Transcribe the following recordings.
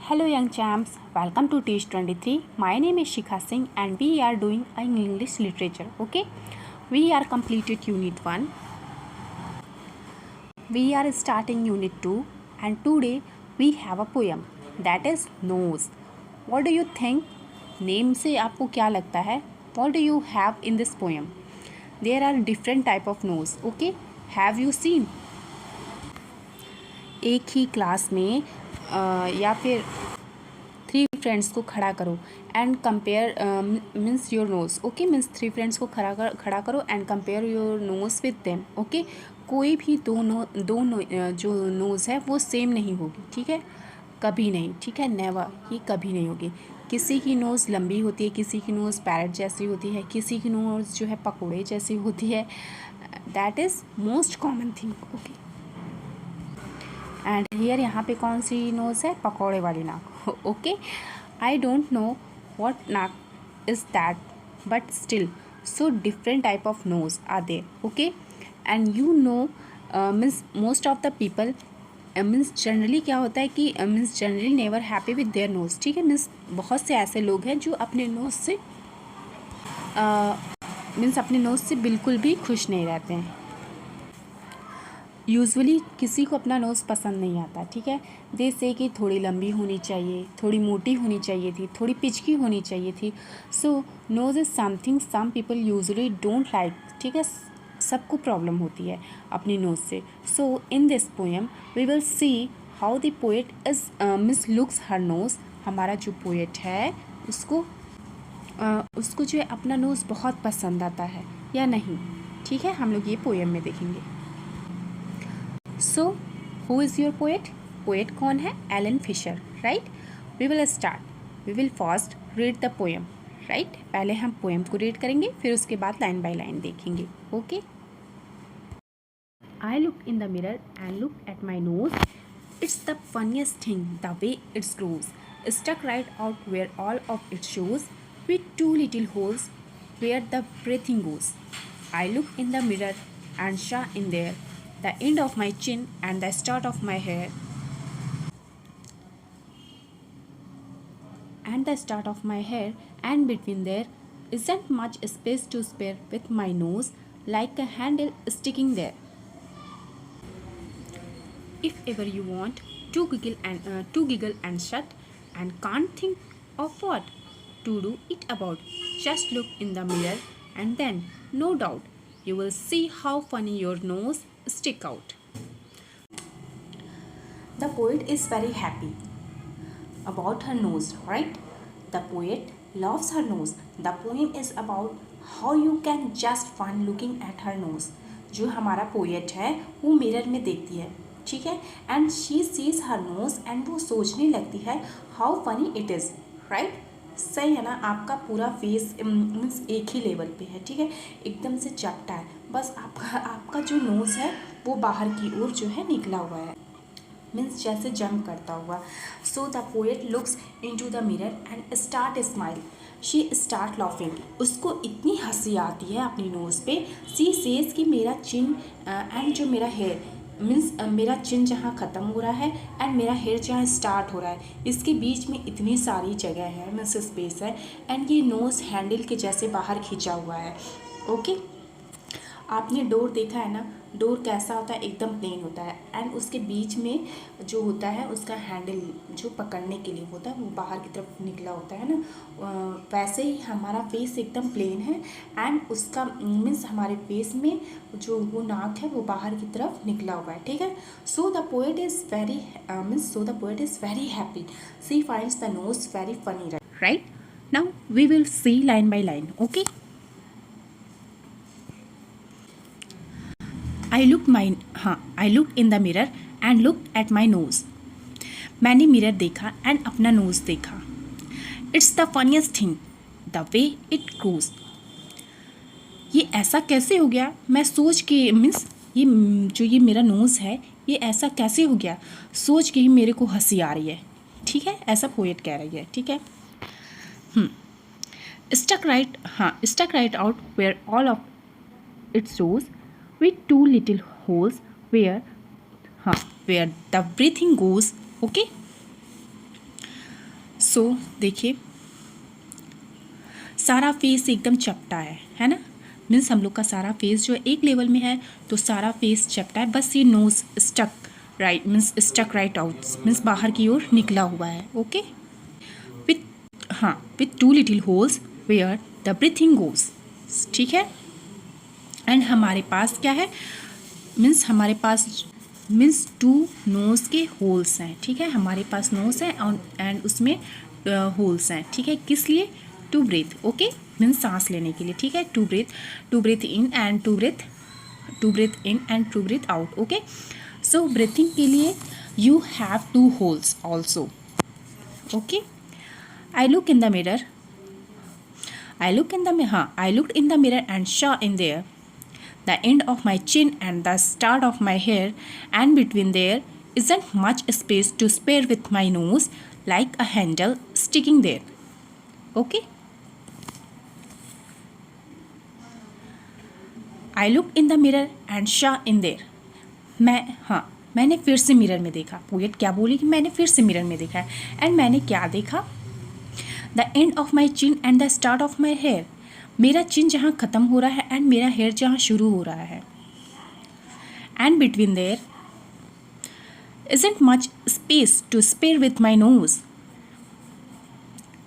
Hello young champs, welcome to Teach 23. My name is Shikha Singh and we are doing English literature. Okay, we are completed unit 1. We are starting unit 2 and today we have a poem that is nose. What do you think? Name से आपको क्या लगता है? What do you have in this poem? There are different type of nose. Okay, have you seen? एक ही class में या फिर 3 friends को खड़ा करो and compare means your nose. Okay, means 3 friends को खड़ा करो and compare your nose with them. Okay, कोई भी जो नोज़ है वो सेम नहीं होगी. ठीक है, कभी नहीं. ठीक है, नेवर, ये कभी नहीं होगी. किसी की नोज़ लंबी होती है, किसी की नोज़ पैरेट जैसी होती है, किसी की नोज़ जो है पकोड़े जैसी होती है. That is most common thing. Okay, and here यहाँ पे कौन सी नोज़ है? पकौड़े वाली नाक. Okay, I don't know what नाक is that but still so different type of nose are there. Okay, and you know means most of the people means generally क्या होता है कि means generally never happy with their nose. ठीक है, means बहुत से ऐसे लोग हैं जो अपने नोज़ से मीन्स अपने नोज़ से बिल्कुल भी खुश नहीं रहते हैं. यूजुअली किसी को अपना नोज़ पसंद नहीं आता. ठीक है, दे से कि थोड़ी लंबी होनी चाहिए, थोड़ी मोटी होनी चाहिए थी, थोड़ी पिचकी होनी चाहिए थी. So nose is something some people usually don't like. ठीक है, सबको प्रॉब्लम होती है अपनी नोज़ से. So in this poem we will see how the poet is miss looks her nose. हमारा जो पोएट है उसको जो है अपना नोज़ बहुत पसंद आता है या नहीं. ठीक है, हम लोग ये पोएम में देखेंगे. So who is your poet? Poet कौन है? Aileen Fisher. Right, we will start. We will first read the poem. Right, पहले हम पोएम को रीड करेंगे, फिर उसके बाद लाइन बाय लाइन देखेंगे. Okay. I look in the mirror and look at my nose. It's the funniest thing the way it's grows. Stuck right out where all of it shows with 2 little holes where the breathing goes. I look in the mirror and saw in there the end of my chin and the start of my hair. And between there isn't much space to spare with my nose like a handle sticking there. If ever you want to giggle and shut and can't think of what to do it about, just look in the mirror and then, no doubt, you will see how funny your nose stick out. The poet is very happy about her nose, right? The poet loves her nose. The poem is about how you can just fun looking at her nose. जो हमारा poet है वो mirror में देखती है. ठीक है, and she sees her nose and वो सोचने लगती है how funny it is. Right, सही है ना? आपका पूरा फेस मीन्स एक ही लेवल पे है. ठीक है, एकदम से चपटा है. बस आपका जो नोज़ है वो बाहर की ओर जो है निकला हुआ है, मीन्स जैसे जंप करता हुआ. सो the poet looks into the mirror and start smile. She start laughing. उसको इतनी हंसी आती है अपनी नोज़ पे. सी सेज कि मेरा चिन एंड जो मेरा हेयर मीन्स मेरा चिन जहाँ ख़त्म हो रहा है एंड मेरा हेयर जहाँ स्टार्ट हो रहा है, इसके बीच में इतनी सारी जगह है, मीन्स स्पेस है, एंड ये नोज़ हैंडल के जैसे बाहर खींचा हुआ है. ओके, आपने डोर देखा है ना? डोर कैसा होता है? एकदम प्लेन होता है एंड उसके बीच में जो होता है उसका हैंडल जो पकड़ने के लिए होता है वो बाहर की तरफ निकला होता है ना. वैसे ही हमारा फेस एकदम प्लेन है एंड उसका मीन्स हमारे फेस में जो वो नाक है वो बाहर की तरफ निकला हुआ है. ठीक है, so the poet is very happy. She finds the nose very funny. Right, now we will see line by line. Okay, I look in the mirror and look at my nose. मैंने mirror देखा and अपना nose देखा. It's the funniest thing the way it grows. ये ऐसा कैसे हो गया? मैं सोच के मीन्स ये मेरा नोज़ है ये ऐसा कैसे हो गया, सोच के ही मेरे को हंसी आ रही है. ठीक है, ऐसा पोएट कह रही है. ठीक है, stuck right out where all of it's rose with 2 little holes where the breathing goes. Okay, so देखिए सारा फेस एकदम चपटा है ना। मीन्स हम लोग का सारा फेस जो एक लेवल में है तो सारा फेस चपटा है, बस ये nose stuck right means stuck right out means बाहर की ओर निकला हुआ है। Okay with 2 little holes where the breathing goes. ठीक है। एंड हमारे पास क्या है, मीन्स हमारे पास मीन्स 2 नोज के होल्स हैं। ठीक है, हमारे पास नोज है एंड उसमें होल्स हैं। ठीक है, किस लिए, टू ब्रीथ। ओके मीन्स सांस लेने के लिए। ठीक है, to breathe in and to breathe in and to breathe out. Okay so breathing के लिए you have 2 holes also. Okay I looked in the mirror and saw in there the end of my chin and the start of my hair, and between there isn't much space to spare with my nose like a handle sticking there. Okay? I looked in the mirror and saw in there. मैंने फिर से mirror में देखा। Poet क्या बोली कि मैंने फिर से मिरर में देखा है। एंड मैंने क्या देखा, the end of my chin and the start of my hair. मेरा चिन जहाँ ख़त्म हो रहा है एंड मेरा हेयर जहाँ शुरू हो रहा है। And between there isn't much space to spare with my nose.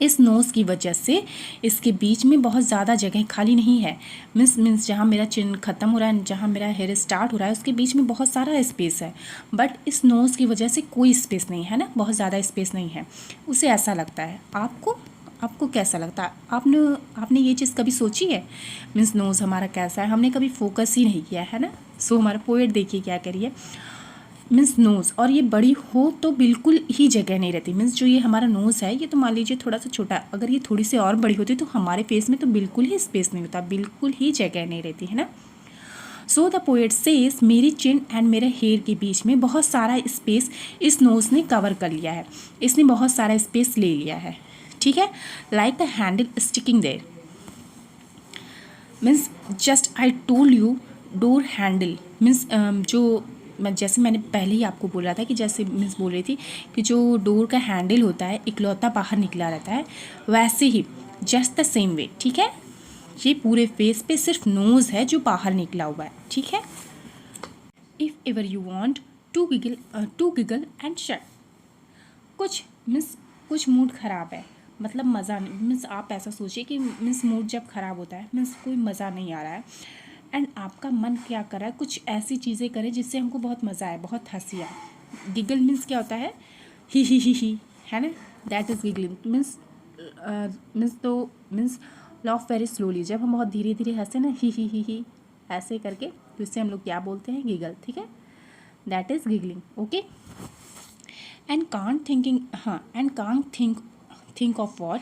इस नोज़ की वजह से इसके बीच में बहुत ज़्यादा जगह खाली नहीं है। मीन्स जहाँ मेरा चिन ख़त्म हो रहा है जहाँ मेरा हेयर स्टार्ट हो रहा है उसके बीच में बहुत सारा स्पेस है, बट इस नोज़ की वजह से कोई स्पेस नहीं है ना, बहुत ज़्यादा स्पेस नहीं है। उसे ऐसा लगता है। आपको कैसा लगता है? आपने ये चीज़ कभी सोची है? मीन्स नोज़ हमारा कैसा है, हमने कभी फोकस ही नहीं किया है ना। सो हमारा पोएट देखिए क्या करिए, मीन्स नोज़ और ये बड़ी हो तो बिल्कुल ही जगह नहीं रहती। मीन्स जो ये हमारा नोज़ है ये तो मान लीजिए थोड़ा सा छोटा, अगर ये थोड़ी सी और बड़ी होती तो हमारे फेस में तो बिल्कुल ही स्पेस नहीं होता, बिल्कुल ही जगह नहीं रहती है ना। सो द पोएट सेज मेरी चिन एंड मेरे हेयर के बीच में बहुत सारा स्पेस इस नोज़ ने कवर कर लिया है, इसने बहुत सारा स्पेस ले लिया है। ठीक है, like the handle sticking there. Means just I told you door handle means जो जैसे मैंने पहले ही आपको बोल रहा था कि जैसे मीन्स बोल रही थी कि जो डोर का हैंडल होता है इकलौता बाहर निकला रहता है, वैसे ही जस्ट द सेम वे। ठीक है, ये पूरे फेस पे सिर्फ नोज़ है जो बाहर निकला हुआ है। ठीक है, if ever you want to giggle and shut. कुछ मूड ख़राब है, मतलब मज़ा नहीं। मीन्स आप ऐसा सोचिए कि मीन्स मूड जब ख़राब होता है मीन्स कोई मज़ा नहीं आ रहा है एंड आपका मन क्या कर रहा है, कुछ ऐसी चीज़ें करें जिससे हमको बहुत मज़ा आए, बहुत हंसी आए। गिगल मीन्स क्या होता है, ही है ना, that is giggling. Means laugh very slowly, जब हम बहुत धीरे धीरे हंसे ना ही ऐसे करके तो इससे हम लोग क्या बोलते हैं, गिगल। ठीक है, that is giggling. Okay and can't think of what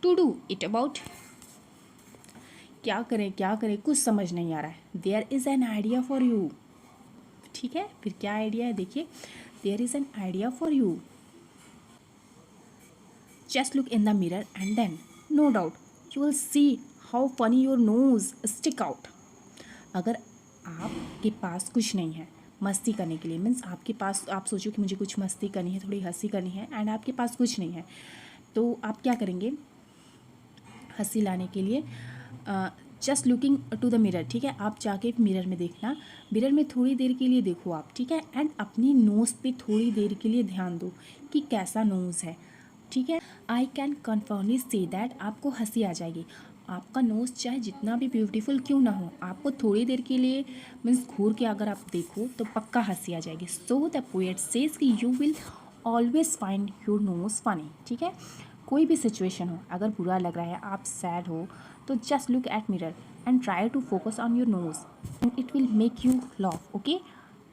to do it about. क्या करें कुछ समझ नहीं आ रहा है। There is an idea for you. ठीक है, फिर क्या आइडिया है देखिए, there is an idea for you. Just look in the mirror and then no doubt you will see how funny your nose stick out. अगर आपके पास कुछ नहीं है मस्ती करने के लिए, मीन्स आपके पास आप सोचो कि मुझे कुछ मस्ती करनी है, थोड़ी हंसी करनी है एंड आपके पास कुछ नहीं है, तो आप क्या करेंगे हंसी लाने के लिए? Just looking to the mirror. ठीक है, आप जाके मिरर में देखना, मिरर में थोड़ी देर के लिए देखो आप। ठीक है, एंड अपनी नोज़ पे थोड़ी देर के लिए ध्यान दो कि कैसा नोज़ है। ठीक है, I can confirmly say that आपको हंसी आ जाएगी। आपका नोज़ चाहे जितना भी ब्यूटीफुल क्यों ना हो, आपको थोड़ी देर के लिए मीन्स घूर के अगर आप देखो तो पक्का हंसी आ जाएगी। सो द पोएट सेज कि you will always find your nose funny. ठीक है, कोई भी सिचुएशन हो, अगर बुरा लग रहा है, आप सैड हो, तो just look at mirror and try to focus on your nose and it will make you laugh. Okay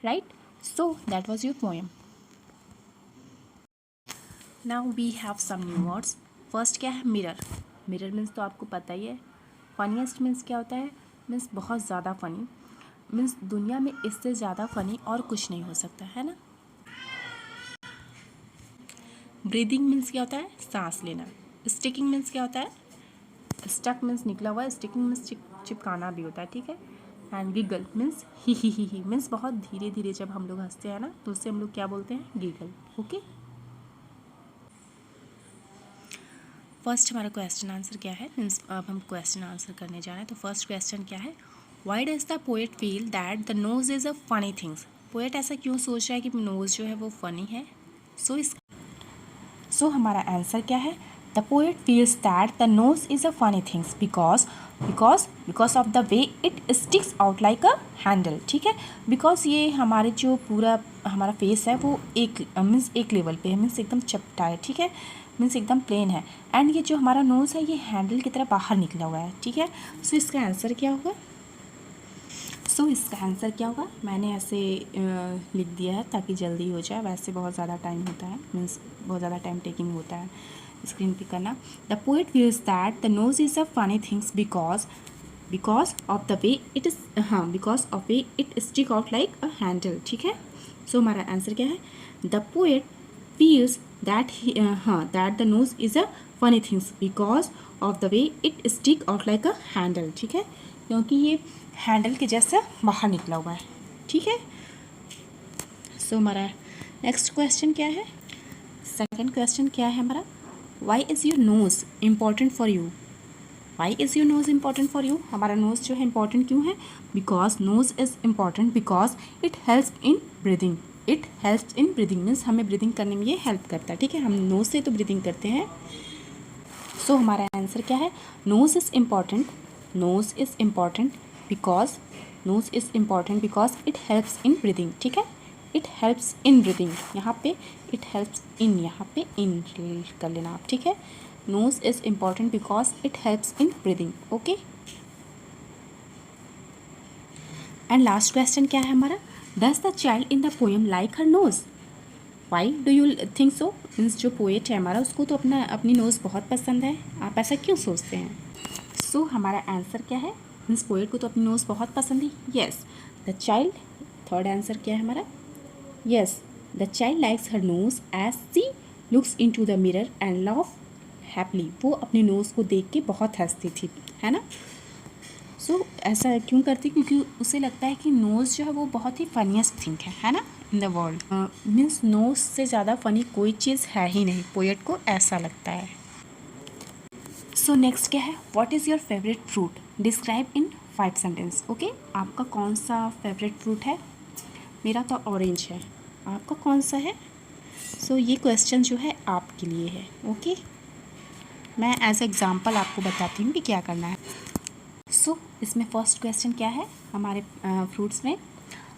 right, so that was your poem. Now we have some new words. First क्या है, mirror. Mirror means तो आपको पता ही है। Funniest means क्या होता है, means बहुत ज़्यादा फ़नी। मीन्स दुनिया में इससे ज़्यादा फ़नी और कुछ नहीं हो सकता है ना। ब्रीदिंग मीन्स क्या होता है, सांस लेना। स्टिकिंग मीन्स क्या होता है, स्टक मीन्स निकला हुआ, स्टिकिंग मीन्स चिपकाना भी होता है। ठीक है, and giggle means he means बहुत धीरे धीरे जब हम लोग हंसते हैं ना तो उससे हम लोग क्या बोलते हैं, गिगल। ओके, फर्स्ट हमारा क्वेश्चन आंसर क्या है, मीन्स अब हम क्वेश्चन आंसर करने जा रहे हैं। तो फर्स्ट क्वेश्चन क्या है, why does the poet feel that the nose is a funny things. Poet ऐसा क्यों सोच रहा है कि नोज़ जो है वो फ़नी है। सो हमारा आंसर क्या है, the poet feels that the nose is a funny things because of the way it sticks out like a handle. ठीक है, बिकॉज ये हमारे जो पूरा हमारा फेस है वो एक मीन्स एक लेवल पे है, मीन्स एकदम चपटा है। ठीक है, मीन्स एकदम प्लेन है, एंड ये जो हमारा नोज़ है ये हैंडल की तरह बाहर निकला हुआ है। ठीक है, सो इसका आंसर क्या होगा, इसका आंसर क्या होगा, मैंने ऐसे लिख दिया है ताकि जल्दी हो जाए, वैसे बहुत ज़्यादा टाइम होता है, मीन्स बहुत ज़्यादा टाइम टेकिंग होता है स्क्रीन पे करना। The poet feels that the nose is a funny things because of the way it is because of way it stick out like a handle. ठीक है, सो हमारा आंसर क्या है, the poet feels that that the nose is a funny things because of the way it stick out like a handle. ठीक है, क्योंकि ये handle के जैसा बाहर निकला हुआ है। ठीक है, सो हमारा नेक्स्ट क्वेश्चन क्या है, सेकंड क्वेश्चन क्या है हमारा, why is your nose important for you. Why is your nose important for you, हमारा नोज़ जो है इम्पॉर्टेंट क्यों है, because nose is important because it helps in breathing. It helps in breathing means हमें breathing करने में ये help करता है। ठीक है, हम नोज़ से तो ब्रीदिंग करते हैं। सो हमारा आंसर क्या है, nose is important, nose is important because nose is important because it helps in breathing. ठीक है, इट हेल्प्स इन ब्रीदिंग, यहाँ पे इट हेल्प्स इन, यहाँ पे इन कर लेना आप। ठीक है, nose is important because it helps in breathing. Okay, and last question क्या है हमारा, does the child in the poem like her nose. Why do you think so, means जो पोएट है हमारा उसको तो अपनी नोज़ बहुत पसंद है, आप ऐसा क्यों सोचते हैं। सो हमारा आंसर क्या है, मीन्स पोएट को तो अपनी नोज़ बहुत पसंद है। Yes the child, third answer क्या है हमारा, yes the child likes her nose as she looks in to the mirror and love happily. वो अपनी नोज़ को देख के बहुत हंसती थी, है ना। सो ऐसा क्यों करती, क्योंकि उसे लगता है कि नोज़ जो है वो बहुत ही फनीस्ट थिंग है ना in the world. Means nose से ज़्यादा फ़नी कोई चीज़ है ही नहीं, पोएट को ऐसा लगता है। सो नेक्स्ट क्या है, what is your favourite fruit, describe in 5 sentence. Okay, आपका कौन सा फेवरेट फ्रूट है, मेरा तो ऑरेंज है, आपका कौन सा है। सो ये क्वेश्चन जो है आपके लिए है। ओके, मैं एज एग्जाम्पल आपको बताती हूँ कि क्या करना है। सो इसमें फर्स्ट क्वेश्चन क्या है हमारे फ्रूट्स में,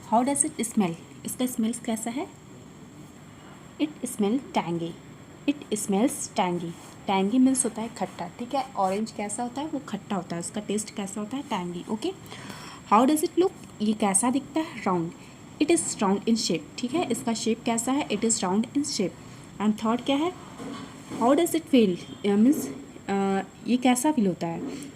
हाउ डज इट स्मेल, इसका स्मेल कैसा है, it smell tangy, it smells tangy. Tangy means होता है खट्टा। ठीक है, ऑरेंज कैसा होता है, वो खट्टा होता है, उसका टेस्ट कैसा होता है, tangy. Okay, how does it look, ये कैसा दिखता है, round, it is round in shape. ठीक है, इसका शेप कैसा है, it is round in shape. And third क्या है, how does it feel, means ये कैसा फील होता है,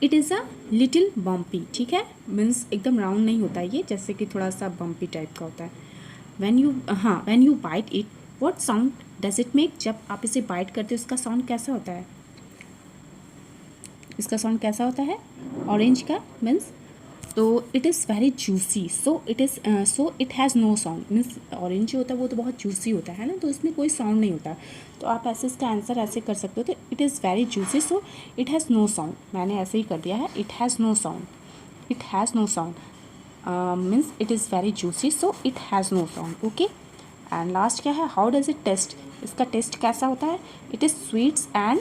it is a little bumpy. ठीक है, मीन्स एकदम राउंड नहीं होता है ये, जैसे कि थोड़ा सा बम्पी टाइप का होता है। When you bite it what sound does it make, जब आप इसे बाइट करते हो इसका साउंड कैसा होता है, इसका साउंड कैसा होता है ऑरेंज का, मीन्स तो it is very juicy, so it has no sound. Means orange जो होता है वो तो बहुत जूसी होता है ना, तो इसमें कोई साउंड नहीं होता। तो आप ऐसे इसका आंसर ऐसे कर सकते हो, तो it is very juicy so it has no sound, मैंने ऐसे ही कर दिया है, it has no sound, it has no sound means it is very juicy so it has no sound. Okay, and last क्या है, हाउ डज इट टेस्ट, इसका taste कैसा होता है, it is sweets and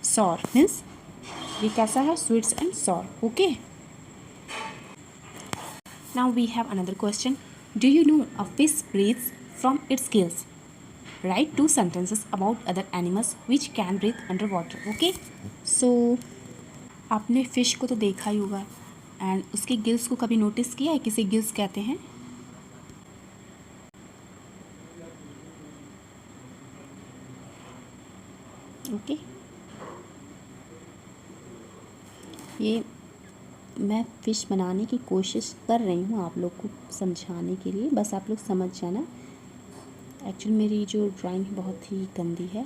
sour, means ये कैसा है, sweets and sour. Okay, now we have another question, do you know a fish breathes from its gills, write 2 sentences about other animals which can breathe underwater. Okay, so आपने fish को तो देखा ही होगा, and उसके gills को कभी notice किया है, किसे गिल्स कहते हैं। ओके, ये मैं फ़िश बनाने की कोशिश कर रही हूँ आप लोग को समझाने के लिए, बस आप लोग समझ जाना। एक्चुअली मेरी जो ड्राइंग है बहुत ही गंदी है,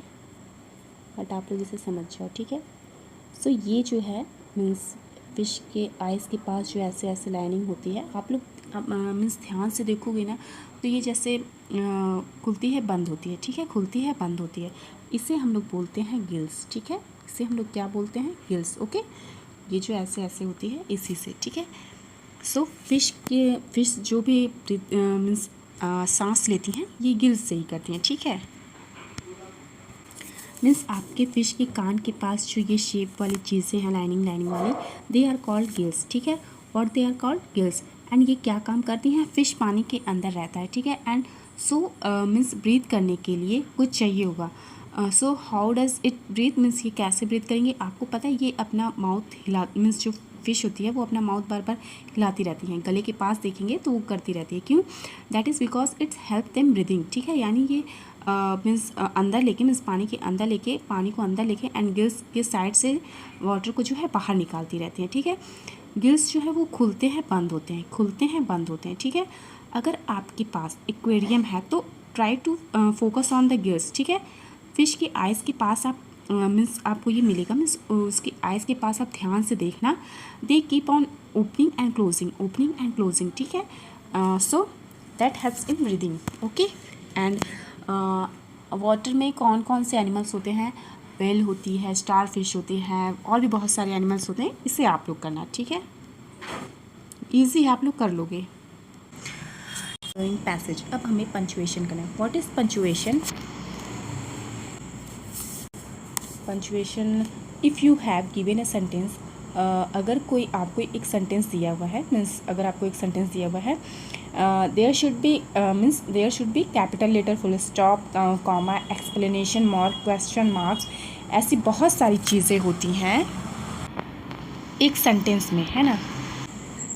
बट आप लोग इसे समझ जाओ। ठीक है, सो ये जो है मीन्स फ़िश के आइज़ के पास जो ऐसे ऐसे लाइनिंग होती है, आप लोग आप मीन्स ध्यान से देखोगे ना तो ये जैसे खुलती है बंद होती है, ठीक है, खुलती है बंद होती है। इसे हम लोग बोलते हैं गिल्स, ठीक है, इसे हम लोग क्या बोलते हैं, गिल्स। ओके, ये जो ऐसे ऐसे होती है इसी से, ठीक है। सो फिश जो भी मीन्स सांस लेती हैं ये गिल्स से ही करती हैं, ठीक है। मीन्स आपके फिश के कान के पास जो ये शेप वाली चीज़ें हैं, लाइनिंग वाली, दे आर कॉल्ड गिल्स, ठीक है, और they are called gills. And ये क्या काम करती हैं, फिश पानी के अंदर रहता है, ठीक है। एंड सो मीन्स ब्रीथ करने के लिए कुछ चाहिए होगा। So how does it breathe, means ये कैसे ब्रीथ करेंगे, आपको पता है, ये अपना माउथ हिला, मीन्स जो फिश होती है वो अपना माउथ बार बार हिलाती रहती हैं, गले के पास देखेंगे तो वो करती रहती है, क्यों, that is because it's help them breathing, ठीक है। यानी ये मीन्स अंदर लेके, मीन्स पानी के अंदर लेके, पानी को अंदर लेके एंड गिल्स के साइड से वाटर को जो है बाहर निकालती रहती हैं, ठीक है। गिल्स जो है वो खुलते हैं बंद होते हैं, खुलते हैं बंद होते हैं, ठीक है। अगर आपके पास एक्वेरियम है तो try to focus on the gills, ठीक है। फिश की आइज़ के पास आप मीन्स आपको ये मिलेगा, मीन्स उसकी आइज़ के पास आप ध्यान से देखना, they keep on opening and closing, ठीक है। So that helps in breathing, okay. And water में कौन कौन से एनिमल्स होते हैं, व्हेल होती है, स्टार फिश होती है, और भी बहुत सारे एनिमल्स होते हैं, इसे आप लोग करना, ठीक है, ईजी आप लोग कर लोगे। पैसेज, अब हमें पंचुएशन करना है। What is punctuation? Punctuation, if you have given a sentence, अगर कोई आपको एक सेंटेंस दिया हुआ है, मीन्स अगर आपको एक सेंटेंस दिया हुआ है, there should be capital letter, full stop, comma, explanation mark, question marks, ऐसी बहुत सारी चीज़ें होती हैं एक सेंटेंस में, है ना।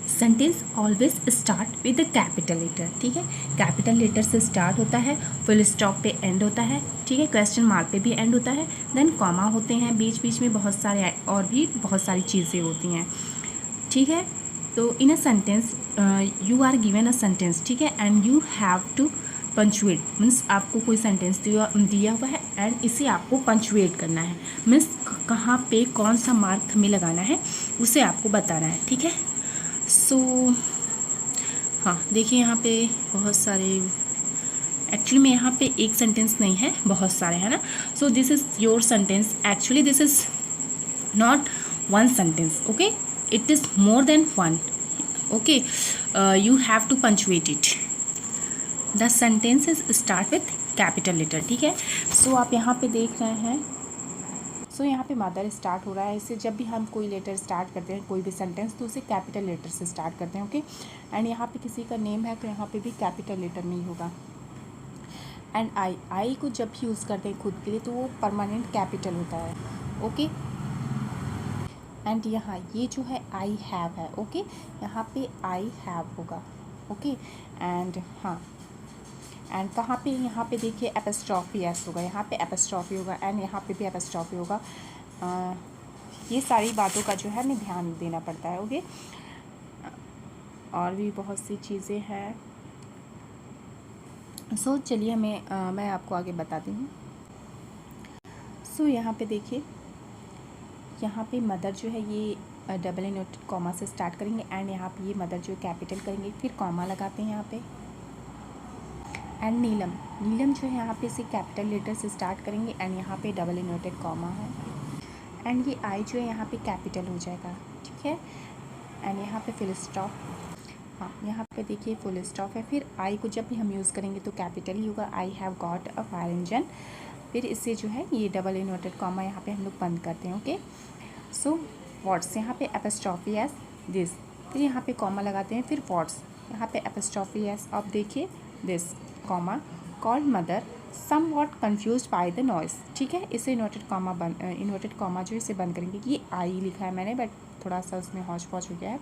Sentence always start with the capital letter, ठीक है, कैपिटल लेटर से स्टार्ट होता है, फुल स्टॉप पे एंड होता है, ठीक है, क्वेश्चन मार्क पे भी एंड होता है, देन कॉमा होते हैं बीच बीच में, बहुत सारे और भी बहुत सारी चीज़ें होती हैं, ठीक है। तो in a sentence you are given a sentence, ठीक है, and you have to punctuate, means आपको कोई सेंटेंस दिया हुआ है एंड इसे आपको पंचुएट करना है, मीन्स कहाँ पे कौन सा मार्क हमें लगाना है उसे आपको बताना है, ठीक है। सो हाँ, देखिए यहाँ पे बहुत सारे, एक्चुअली में यहाँ पे एक सेंटेंस नहीं है, बहुत सारे हैं ना। So this is your sentence, actually this is not one sentence, okay, it is more than one, okay, you have to punctuate it, the sentence is start with capital letter, ठीक है। सो आप यहाँ पे देख रहे हैं, सो यहाँ पे मदर स्टार्ट हो रहा है, इससे जब भी हम कोई लेटर स्टार्ट करते हैं, कोई भी सेंटेंस, तो उसे कैपिटल लेटर से स्टार्ट करते हैं, ओके। एंड यहाँ पे किसी का नेम है तो यहाँ पे भी कैपिटल लेटर में ही होगा। एंड आई को जब भी यूज़ करते हैं खुद के लिए तो वो परमानेंट कैपिटल होता है, ओके। एंड यहाँ ये जो है आई हैव है, ओके, यहाँ पे आई हैव होगा, ओके। एंड हाँ, एंड कहाँ पे, यहाँ पे देखिए एपस्ट्रॉफी एस होगा, यहाँ पे एपस्ट्रॉफी होगा, एंड यहाँ पे भी एपस्ट्रॉफी होगा। ये सारी बातों का जो है हमें ध्यान देना पड़ता है, ओके। और भी बहुत सी चीज़ें हैं, सो चलिए मैं आपको आगे बताती हूँ। सो यहाँ पे देखिए, यहाँ पे मदर जो है ये डबल इनवर्टेड कॉमा से स्टार्ट करेंगे, एंड यहाँ पे ये मदर जो कैपिटल करेंगे, फिर कॉमा लगाते हैं यहाँ पे। एंड नीलम जो है यहाँ पे इसे कैपिटल लेटर से स्टार्ट करेंगे, एंड यहाँ पे डबल इनवर्टेड कॉमा है, एंड ये आई जो है यहाँ पे कैपिटल हो जाएगा, ठीक है। एंड यहाँ पे फुल स्टॉप, हाँ यहाँ पे देखिए फुल स्टॉप है, फिर आई को जब भी हम यूज़ करेंगे तो कैपिटल ही होगा, I have got a fire engine, फिर इससे जो है ये डबल इनवर्टेड कॉमा यहाँ पे हम लोग बंद करते हैं, ओके। सो व्हाट्स, यहाँ पे एपस्ट्रॉफी एस दिस, फिर यहाँ पे कॉमा लगाते हैं, फिर व्हाट्स, यहाँ पे एपस्ट्रॉफी एस, अब देखिए this comma, called mother somewhat confuse by the noise, ठीक है। इसे इन्वर्टेड कॉमा जो इसे बंद करेंगे, ये आई लिखा है मैंने बट थोड़ा सा उसमें हौच पौच हो गया है,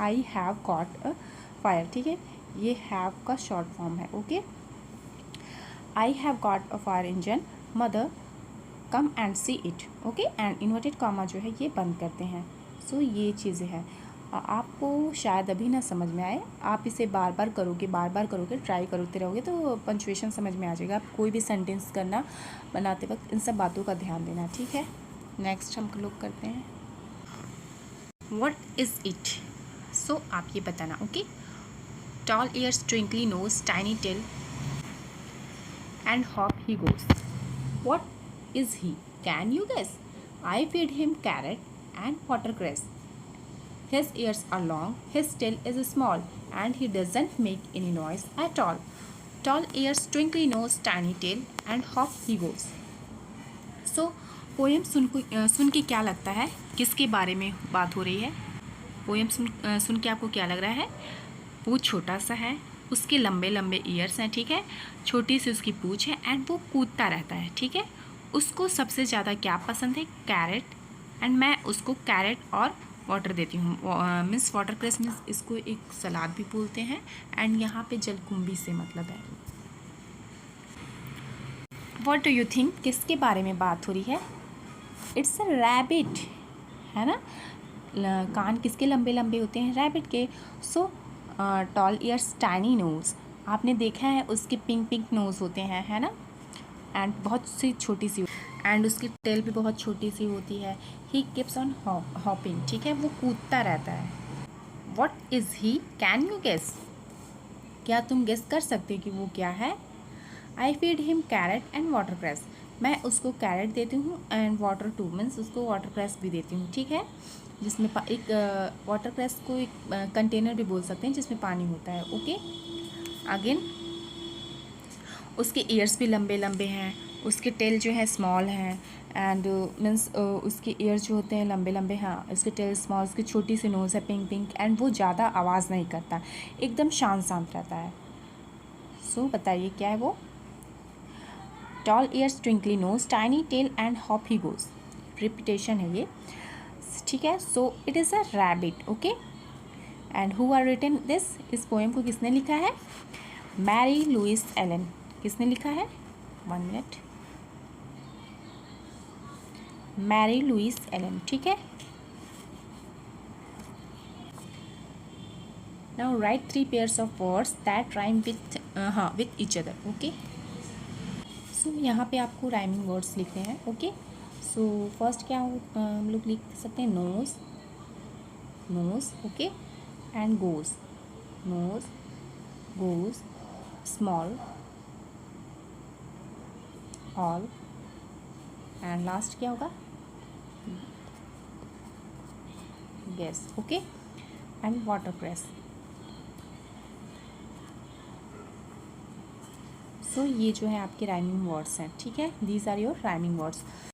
I have got a fire, ठीक है, ये हैव का शॉर्ट फॉर्म है, okay. I have got a fire engine, mother come and see it, okay. And inverted comma जो है ये बंद करते हैं। सो ये चीज़ें हैं, आपको शायद अभी ना समझ में आए, आप इसे बार बार करोगे, ट्राई करते रहोगे तो पंचुएशन समझ में आ जाएगा। आप कोई भी सेंटेंस करना बनाते वक्त इन सब बातों का ध्यान देना, ठीक है। नेक्स्ट हम लोग करते हैं व्हाट इज़ इट। सो आप ये बताना, okay, tall ears, twinkly nose, tiny tail, and hop he goes. What is he? Can you guess? I feed him carrot and watercress. His ears are long, his tail is small, and he doesn't make any noise at all. Tall ears, twinkly nose, tiny tail, and hop he goes. So, poem सुन के क्या लगता है, किसके बारे में बात हो रही है? पोएम सुन के आपको क्या लग रहा है? वो छोटा सा है, उसके लंबे लंबे ईयर्स हैं, ठीक है, छोटी सी उसकी पूँछ है, एंड वो कूदता रहता है, ठीक है. उसको सबसे ज़्यादा क्या पसंद है? कैरेट. एंड मैं उसको कैरेट और वाटर देती हूँ. मीन्स वाटर क्रेस मीन्स इसको एक सलाद भी बोलते हैं, एंड यहाँ पे जलकुंभी से मतलब है. व्हाट डू यू थिंक, किसके बारे में बात हो रही है? इट्स अ रैबिट, है ना. कान किसके लंबे लंबे होते हैं? रैबिट के. So tall ears, tiny nose, आपने देखा है उसके पिंक पिंक नोज होते हैं, है ना, एंड बहुत सी छोटी सी, एंड उसकी टेल भी बहुत छोटी सी होती है. ही कीप्स ऑन हॉपिंग, ठीक है, वो कूदता रहता है. What is he? Can you guess? क्या तुम गेस कर सकते हो कि वो क्या है? I feed him carrot and watercress, मैं उसको कैरेट देती हूँ, एंड वाटर टू मीन्स उसको वाटर क्रेस भी देती हूँ, ठीक है, जिसमें एक वाटर क्रेस को एक कंटेनर भी बोल सकते हैं जिसमें पानी होता है. ओके. अगेन, उसके ईयर्स भी लंबे लंबे हैं, उसके टेल जो है स्मॉल हैं, एंड मीन्स उसके ईयर्स जो होते हैं लंबे लंबे. हाँ, उसके टेल स्मॉल, उसकी छोटी सी नोज़ है पिंक पिंक, एंड वो ज़्यादा आवाज़ नहीं करता, एकदम शांत शांत रहता है. सो बताइए क्या है वो? Tall ears, twinkly nose, tiny tail, and hop he goes. Repetition है ये, ठीक है. So it is a rabbit. Okay. And who are written this, इस पोएम को किसने लिखा है? Mary Louise Allen. किसने लिखा है? 1 मिनट. मैरी लुइस एलन, ठीक है. Now write 3 pairs of words that rhyme with each other. Okay. So यहाँ पे आपको राइमिंग वर्ड्स लिखने हैं. ओके. सो फर्स्ट क्या हम लोग लिख सकते हैं? Nose, nose, okay, and goes, nose, goes, small, all, and last क्या होगा? Guess. Okay. And watercress. सो ये जो है आपके राइमिंग वर्ड्स हैं, ठीक है. These are your rhyming words.